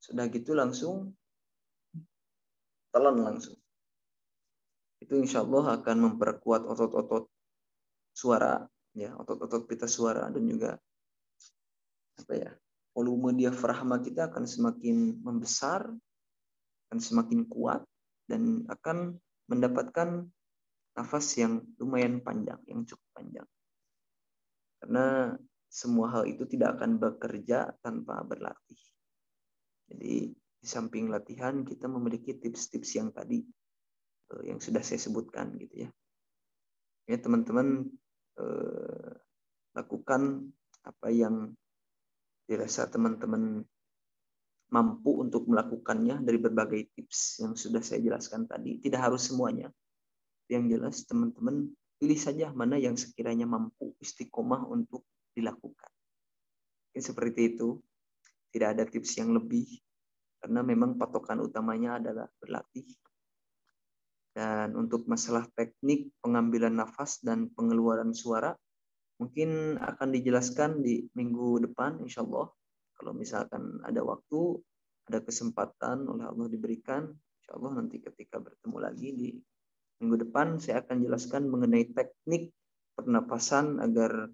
sudah gitu langsung telan langsung. Itu insya Allah akan memperkuat otot-otot suara, ya, otot-otot pita suara, dan juga volume diafragma kita akan semakin membesar, akan semakin kuat, dan akan mendapatkan nafas yang lumayan panjang, yang cukup panjang. Karena semua hal itu tidak akan bekerja tanpa berlatih. Jadi di samping latihan kita memiliki tips-tips yang tadi yang sudah saya sebutkan gitu ya. Ya teman-teman lakukan apa yang dirasa teman-teman mampu untuk melakukannya dari berbagai tips yang sudah saya jelaskan tadi. Tidak harus semuanya. Yang jelas teman-teman pilih saja mana yang sekiranya mampu istiqomah untuk dilakukan. Seperti itu. Tidak ada tips yang lebih. Karena memang patokan utamanya adalah berlatih. Dan untuk masalah teknik pengambilan nafas dan pengeluaran suara, mungkin akan dijelaskan di minggu depan insya Allah. Kalau misalkan ada waktu, ada kesempatan oleh Allah diberikan, insya Allah nanti ketika bertemu lagi di minggu depan, saya akan jelaskan mengenai teknik pernapasan agar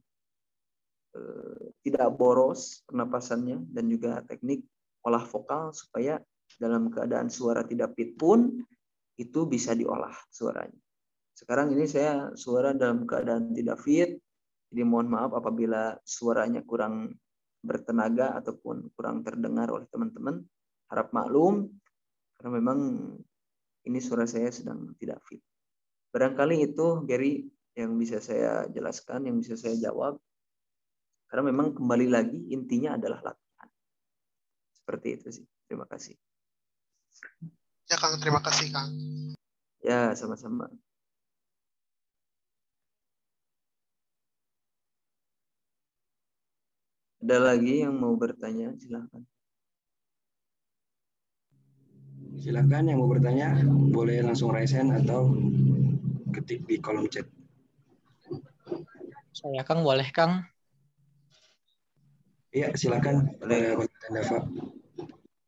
tidak boros pernapasannya, dan juga teknik olah vokal supaya dalam keadaan suara tidak fit pun itu bisa diolah suaranya. Sekarang ini saya suara dalam keadaan tidak fit, jadi mohon maaf apabila suaranya kurang bertenaga ataupun kurang terdengar oleh teman-teman. Harap maklum, karena memang ini suara saya sedang tidak fit. Barangkali itu Gary yang bisa saya jelaskan, yang bisa saya jawab. Karena memang kembali lagi intinya adalah latihan. Seperti itu sih. Terima kasih. Ya Kang, terima kasih Kang. Ya, sama-sama. Ada lagi yang mau bertanya? Silakan. Silakan yang mau bertanya boleh langsung raise hand atau ketik di kolom chat. Saya Kang, boleh Kang? Iya, silakan. Boleh. Dava.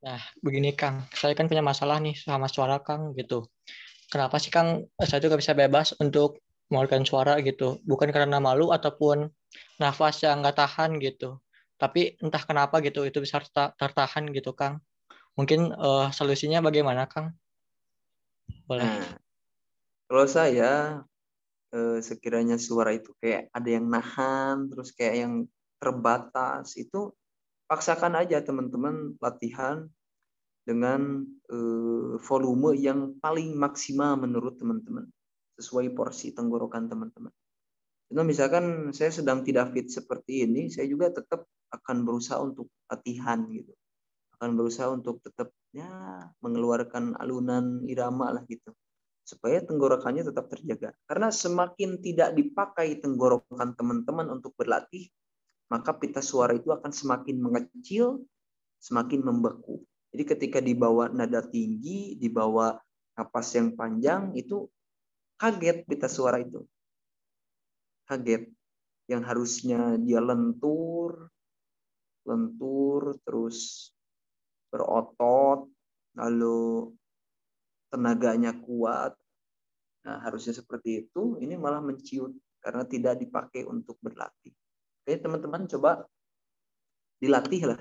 Nah, begini Kang, saya kan punya masalah nih sama suara Kang gitu. Kenapa sih Kang saya tuh gak bisa bebas untuk mengeluarkan suara gitu? Bukan karena malu ataupun nafas yang nggak tahan gitu. Tapi entah kenapa gitu itu bisa tertahan gitu Kang. Mungkin solusinya bagaimana Kang? Boleh. Nah, kalau saya sekiranya suara itu kayak ada yang nahan, terus kayak yang terbatas, itu paksakan aja teman-teman latihan dengan volume yang paling maksimal menurut teman-teman, sesuai porsi tenggorokan teman-teman. Nah, misalkan saya sedang tidak fit seperti ini, saya juga tetap akan berusaha untuk latihan gitu. Akan berusaha untuk tetap ya mengeluarkan alunan irama lah gitu. Supaya tenggorokannya tetap terjaga. Karena semakin tidak dipakai tenggorokan teman-teman untuk berlatih, maka pita suara itu akan semakin mengecil, semakin membeku. Jadi ketika dibawa nada tinggi, dibawa napas yang panjang, itu kaget pita suara itu. Kaget. Yang harusnya dia lentur, terus berotot, lalu tenaganya kuat. Nah, harusnya seperti itu, ini malah menciut karena tidak dipakai untuk berlatih. Oke, teman-teman coba dilatih lah.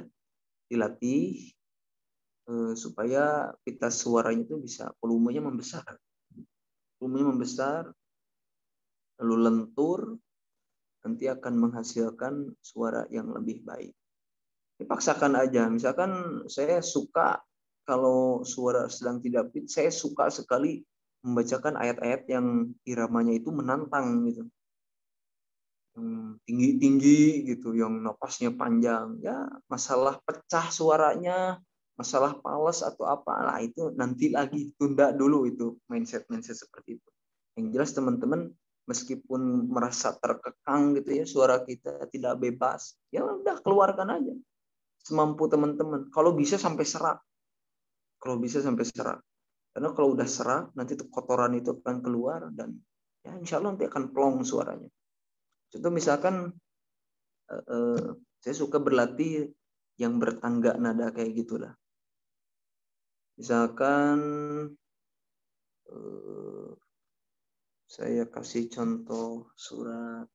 Dilatih supaya pita suaranya itu bisa volumenya membesar. Volumenya membesar, lalu lentur, nanti akan menghasilkan suara yang lebih baik. Dipaksakan aja. Misalkan saya suka kalau suara sedang tidak fit, saya suka sekali membacakan ayat-ayat yang iramanya itu menantang gitu. Tinggi-tinggi gitu, yang napasnya panjang. Ya, masalah pecah suaranya, masalah pales atau apa, lah itu nanti lagi, tunda dulu itu mindset seperti itu. Yang jelas teman-teman, meskipun merasa terkekang gitu ya, suara kita tidak bebas, ya udah keluarkan aja semampu teman-teman. Kalau bisa sampai serak. Karena kalau udah serak, nanti tuh kotoran itu akan keluar dan ya insya Allah nanti akan plong suaranya. Contoh misalkan saya suka berlatih yang bertangga nada kayak gitulah. Misalkan saya kasih contoh surat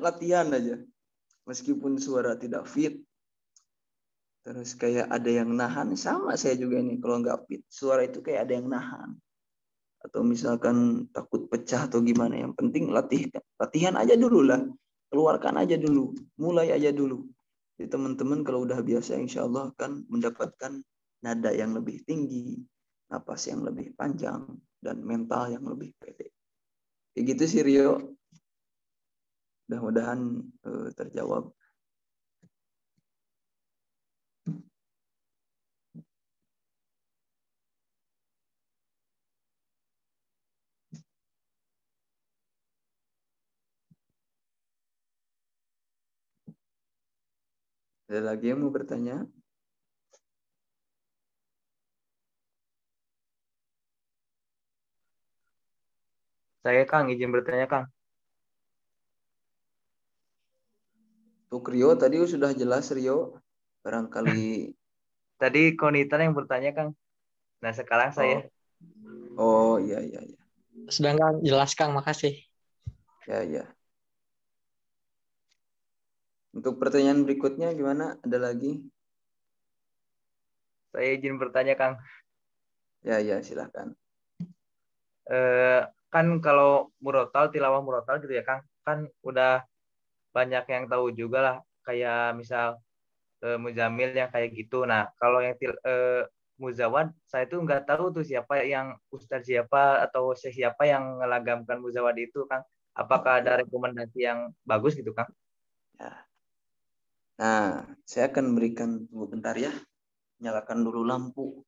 latihan aja, meskipun suara tidak fit, terus kayak ada yang nahan, sama saya juga ini kalau nggak fit, suara itu kayak ada yang nahan, atau misalkan takut pecah atau gimana, yang penting latihan aja dulu lah, keluarkan aja dulu, mulai aja dulu. Jadi teman-teman kalau udah biasa, insya Allah akan mendapatkan nada yang lebih tinggi, napas yang lebih panjang, dan mental yang lebih pede. Kayak gitu sih Rio. Mudah-mudahan terjawab. Ada lagi yang mau bertanya? Saya Kang, izin bertanya Kang. Untuk Rio tadi sudah jelas Rio. Barangkali Tadi Konita yang bertanya Kang. Nah sekarang saya. Oh iya. Sudah Kang, jelas Kang, makasih. Ya. Untuk pertanyaan berikutnya gimana? Ada lagi? Saya izin bertanya Kang. Ya, silahkan. Kan kalau murotal, tilawah murotal gitu ya Kang. Kan udah banyak yang tahu juga lah. Kayak misal Muzamil yang kayak gitu. Nah kalau yang Muzawad, saya tuh nggak tahu tuh siapa yang Ustadz siapa atau siapa yang ngelagamkan Muzawad itu Kang. Apakah ada rekomendasi yang bagus gitu Kang? Ya. Nah, saya akan berikan, tunggu bentar ya. Nyalakan dulu lampu.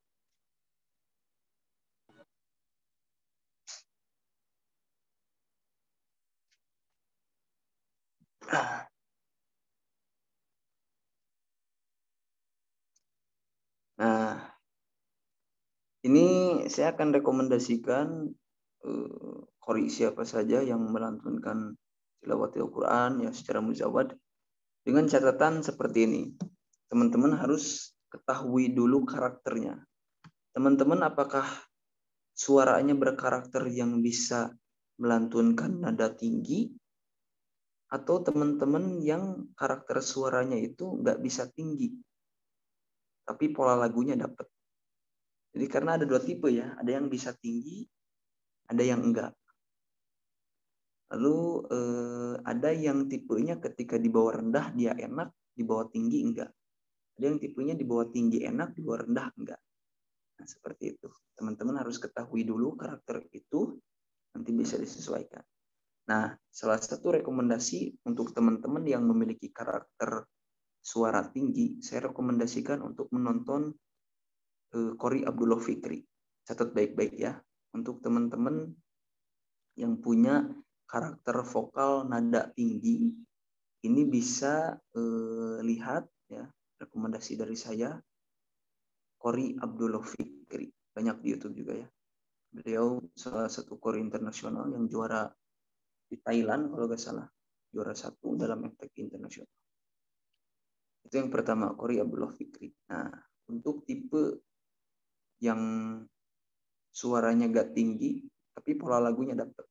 Nah, ini saya akan rekomendasikan qori siapa saja yang melantunkan tilawatil Quran ya secara muzawad dengan catatan seperti ini. Teman-teman harus ketahui dulu karakternya. Teman-teman apakah suaranya berkarakter yang bisa melantunkan nada tinggi, atau teman-teman yang karakter suaranya itu nggak bisa tinggi, tapi pola lagunya dapat. Jadi karena ada dua tipe ya, ada yang bisa tinggi, ada yang enggak. Lalu ada yang tipenya ketika di bawah rendah dia enak, di bawah tinggi enggak. Ada yang tipenya di bawah tinggi enak, di bawah rendah enggak. Nah, seperti itu. Teman-teman harus ketahui dulu karakter itu, nanti bisa disesuaikan. Nah, salah satu rekomendasi untuk teman-teman yang memiliki karakter suara tinggi, saya rekomendasikan untuk menonton Qori Abdullah Fikri. Catat baik-baik ya. Untuk teman-teman yang punya karakter vokal nada tinggi, ini bisa lihat ya, rekomendasi dari saya, Qori Abdullah Fikri. Banyak di YouTube juga ya. Beliau salah satu qori internasional yang juara di Thailand kalau nggak salah, juara 1 dalam MTQ internasional. Itu yang pertama, Qori Abdullah Fikri. Nah, untuk tipe yang suaranya gak tinggi tapi pola lagunya dapat.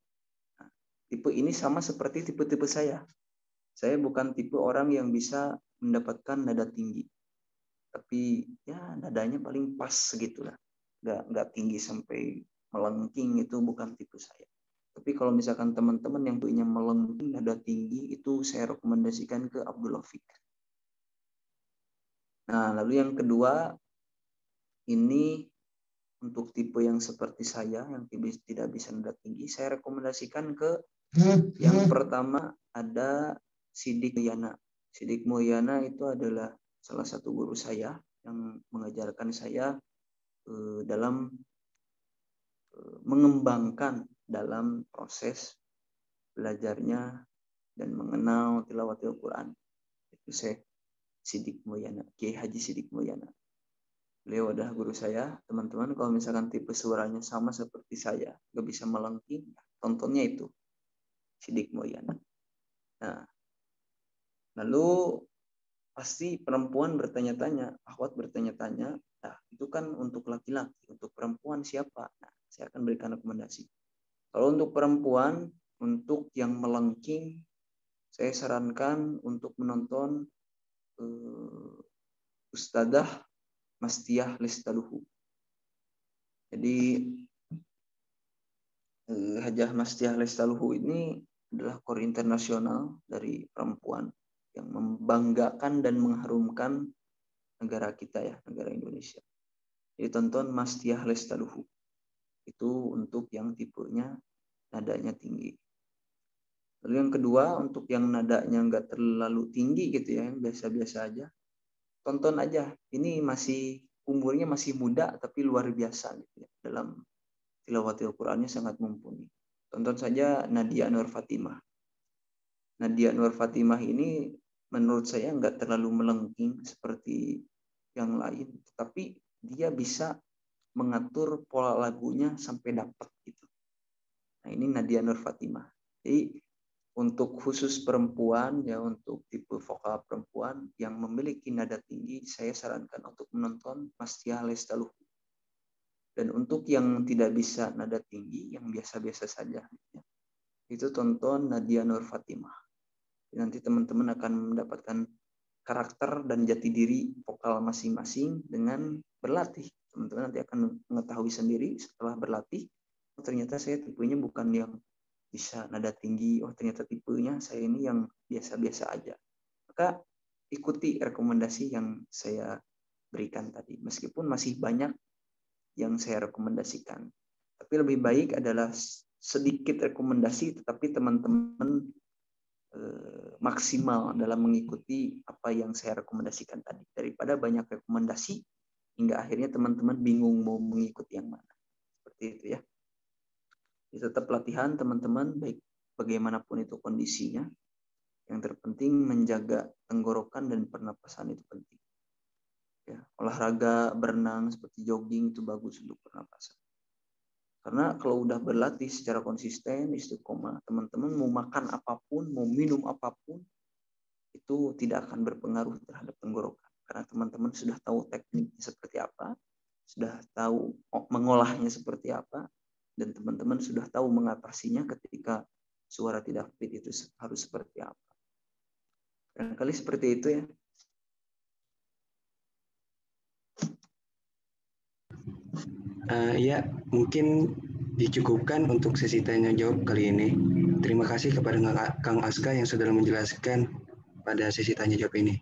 Nah, tipe ini sama seperti tipe-tipe saya. Saya bukan tipe orang yang bisa mendapatkan nada tinggi, tapi ya nadanya paling pas segitulah. Gak tinggi sampai melengking, itu bukan tipe saya. Tapi kalau misalkan teman-teman yang punya melengking nada tinggi, itu saya rekomendasikan ke Abdullah Fikri. Nah, lalu yang kedua, ini untuk tipe yang seperti saya, yang tidak bisa nada tinggi, saya rekomendasikan ke yang pertama ada Sidik Mulyana. Sidik Mulyana itu adalah salah satu guru saya yang mengajarkan saya dalam mengembangkan dalam proses belajarnya dan mengenal tilawatil Quran. Itu saya Sidik Mulyana, Kiai Haji Sidik Mulyana. Beliau adalah guru saya. Teman-teman kalau misalkan tipe suaranya sama seperti saya, gak bisa melengking, tontonnya itu Sidik Mulyana. Nah, lalu pasti perempuan bertanya-tanya, akhwat bertanya-tanya, nah itu kan untuk laki-laki, untuk perempuan siapa? Nah, saya akan berikan rekomendasi. Kalau untuk perempuan, untuk yang melengking, saya sarankan untuk menonton Ustadzah Mastiah Lestaluhu. Jadi Hajah Mastiah Lestaluhu ini adalah qori internasional dari perempuan yang membanggakan dan mengharumkan negara kita ya, negara Indonesia. Jadi tonton Mastiah Lestaluhu. Itu untuk yang tipenya nadanya tinggi. Lalu yang kedua, untuk yang nadanya nggak terlalu tinggi gitu ya, yang biasa-biasa aja, tonton aja. Ini masih umurnya masih muda tapi luar biasa gitu ya. Dalam tilawatil Qur'annya sangat mumpuni. Tonton saja Nadia Nur Fatimah. Nadia Nur Fatimah ini menurut saya nggak terlalu melengking seperti yang lain, tetapi dia bisa mengatur pola lagunya sampai dapat gitu. Nah, ini Nadia Nur Fatimah. Jadi untuk khusus perempuan ya, untuk tipe vokal perempuan yang memiliki nada tinggi, saya sarankan untuk menonton Mas Tia Lestaluhu. Dan untuk yang tidak bisa nada tinggi, yang biasa-biasa saja, ya, itu tonton Nadia Nur Fatimah. Nanti teman-teman akan mendapatkan karakter dan jati diri vokal masing-masing dengan berlatih. Teman-teman nanti akan mengetahui sendiri setelah berlatih, oh, ternyata saya tipenya bukan yang bisa nada tinggi, oh ternyata tipenya saya ini yang biasa-biasa aja. Maka ikuti rekomendasi yang saya berikan tadi, meskipun masih banyak yang saya rekomendasikan. Tapi lebih baik adalah sedikit rekomendasi, tetapi teman-teman maksimal dalam mengikuti apa yang saya rekomendasikan tadi, daripada banyak rekomendasi hingga akhirnya teman-teman bingung mau mengikuti yang mana. Seperti itu ya. Jadi tetap latihan teman-teman, baik bagaimanapun itu kondisinya. Yang terpenting menjaga tenggorokan dan pernapasan itu penting. Ya, olahraga berenang seperti jogging itu bagus untuk pernapasan. Karena kalau udah berlatih secara konsisten, istiqomah, teman-teman mau makan apapun, mau minum apapun, itu tidak akan berpengaruh terhadap tenggorokan. Karena teman-teman sudah tahu tekniknya seperti apa, sudah tahu mengolahnya seperti apa, dan teman-teman sudah tahu mengatasinya ketika suara tidak fit itu harus seperti apa. Barangkali seperti itu ya. Ya, mungkin dicukupkan untuk sesi tanya jawab kali ini. Terima kasih kepada Kang Aska yang sudah menjelaskan pada sesi tanya jawab ini.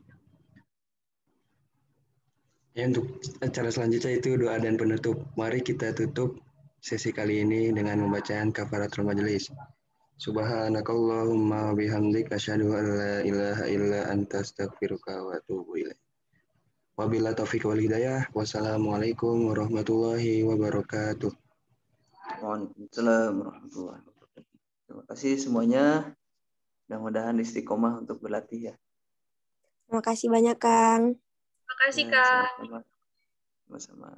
Ya, untuk acara selanjutnya itu doa dan penutup. Mari kita tutup sesi kali ini dengan membacaan kafaratul majelis. Subhanakallahumma bihamdik asyhadu an la ilaha illa anta astaghfiruka wa atubu ilaik. Wabillahi taufiq wal hidayah. Wassalamualaikum warahmatullahi wabarakatuh. Waalaikumsalam warahmatullahi wabarakatuh. Terima kasih semuanya. Mudah-mudahan istiqomah untuk berlatih ya. Terima kasih banyak, Kang. Terima kasih, Kang. Sama-sama.